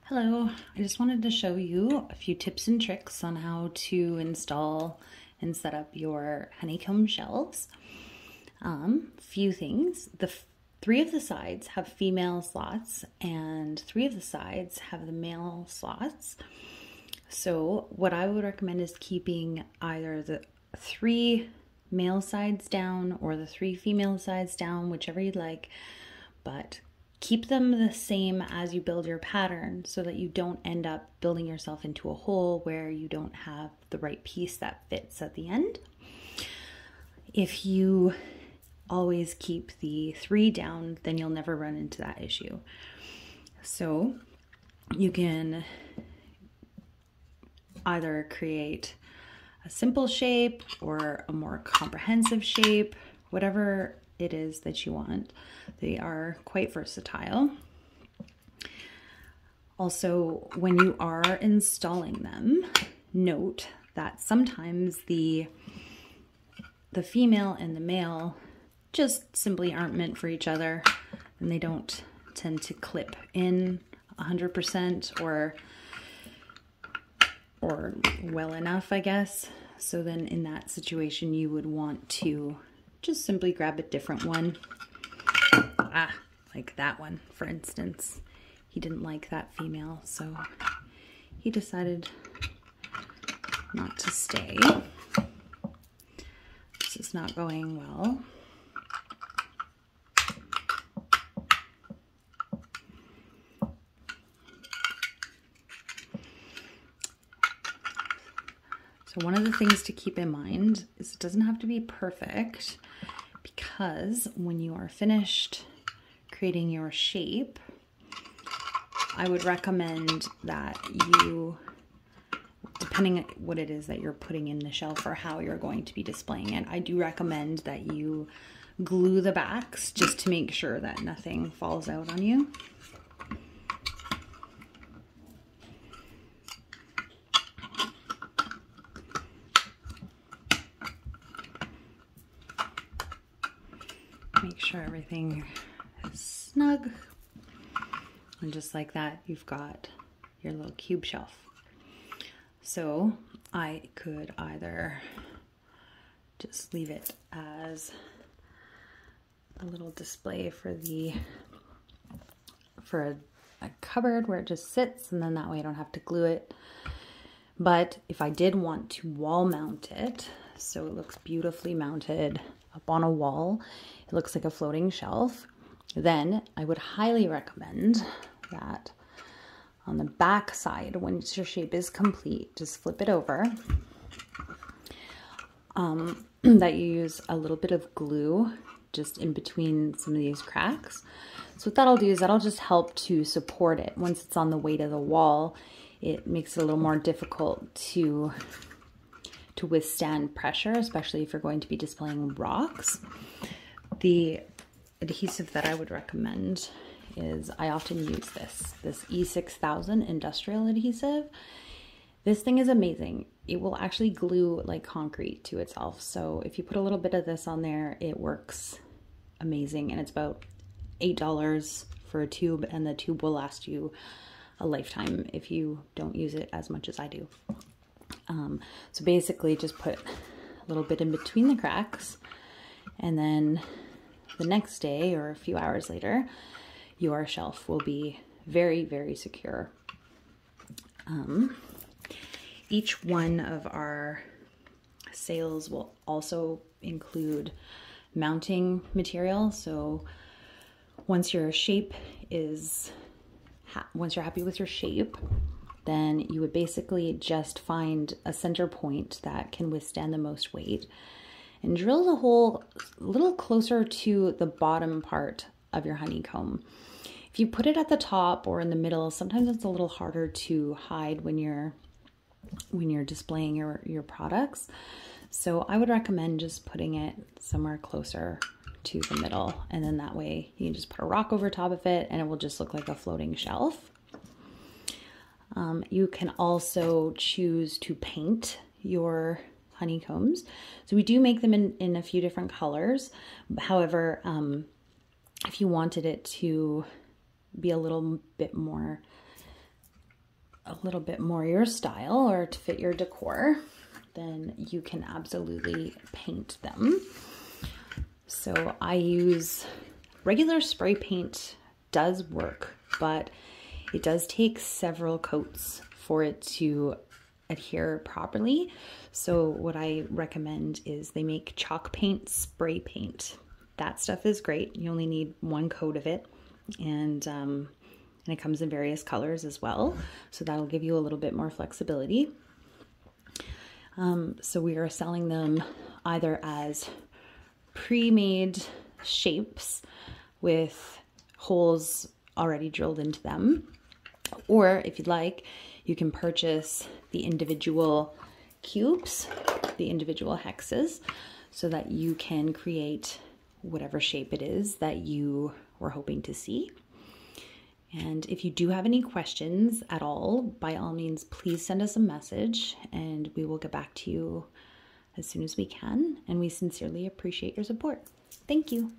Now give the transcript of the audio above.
Hello, I just wanted to show you a few tips and tricks on how to install and set up your honeycomb shelves. Few things. Three of the sides have female slots and three of the sides have the male slots. So what I would recommend is keeping either the three male sides down or the three female sides down, whichever you'd like, but keep them the same as you build your pattern so that you don't end up building yourself into a hole where you don't have the right piece that fits at the end. If you always keep the three down, then you'll never run into that issue. So you can either create a simple shape or a more comprehensive shape, whatever it is that you want. They are quite versatile. Also, when you are installing them, note that sometimes the female and the male just simply aren't meant for each other, and they don't tend to clip in 100% or well enough, I guess. So then in that situation, you would want to just simply grab a different one. Like that one, for instance. He didn't like that female, so he decided not to stay. This is not going well. So one of the things to keep in mind is it doesn't have to be perfect, because when you are finished creating your shape, I would recommend that you, depending on what it is that you're putting in the shelf or how you're going to be displaying it, I do recommend that you glue the backs just to make sure that nothing falls out on you. Make sure everything is snug. And just like that, you've got your little cube shelf. So I could either just leave it as a little display for a cupboard where it just sits, and then that way I don't have to glue it. But if I did want to wall mount it, so it looks beautifully mounted up on a wall, it looks like a floating shelf, then I would highly recommend that on the back side, once your shape is complete, just flip it over, that you use a little bit of glue just in between some of these cracks. So what that'll do is that'll just help to support it. Once it's on the weight of the wall, it makes it a little more difficult to withstand pressure, especially if you're going to be displaying rocks. The adhesive that I would recommend is, I often use this E6000 industrial adhesive. This thing is amazing. It will actually glue like concrete to itself. So if you put a little bit of this on there, it works amazing. And it's about $8 for a tube, and the tube will last you a lifetime if you don't use it as much as I do. So basically just put a little bit in between the cracks, and then the next day or a few hours later, your shelf will be very, very secure. Each one of our sales will also include mounting material. So once you're happy with your shape, then you would basically just find a center point that can withstand the most weight and drill the hole a little closer to the bottom part of your honeycomb. If you put it at the top or in the middle, sometimes it's a little harder to hide when you're displaying your products. So I would recommend just putting it somewhere closer to the middle, and then that way you can just put a rock over top of it and it will just look like a floating shelf. You can also choose to paint your honeycombs. So we do make them in a few different colors. However, if you wanted it to be a little bit more a little bit more your style or to fit your decor, then you can absolutely paint them. So I use regular spray paint, does work, but it does take several coats for it to adhere properly. So what I recommend is they make chalk paint spray paint. That stuff is great. You only need one coat of it, and it comes in various colors as well. So that'll give you a little bit more flexibility. So we are selling them either as pre-made shapes with holes already drilled into them, or if you'd like, you can purchase the individual cubes, the individual hexes, so that you can create whatever shape it is that you were hoping to see. And if you do have any questions at all, by all means, please send us a message and we will get back to you as soon as we can. And we sincerely appreciate your support. Thank you.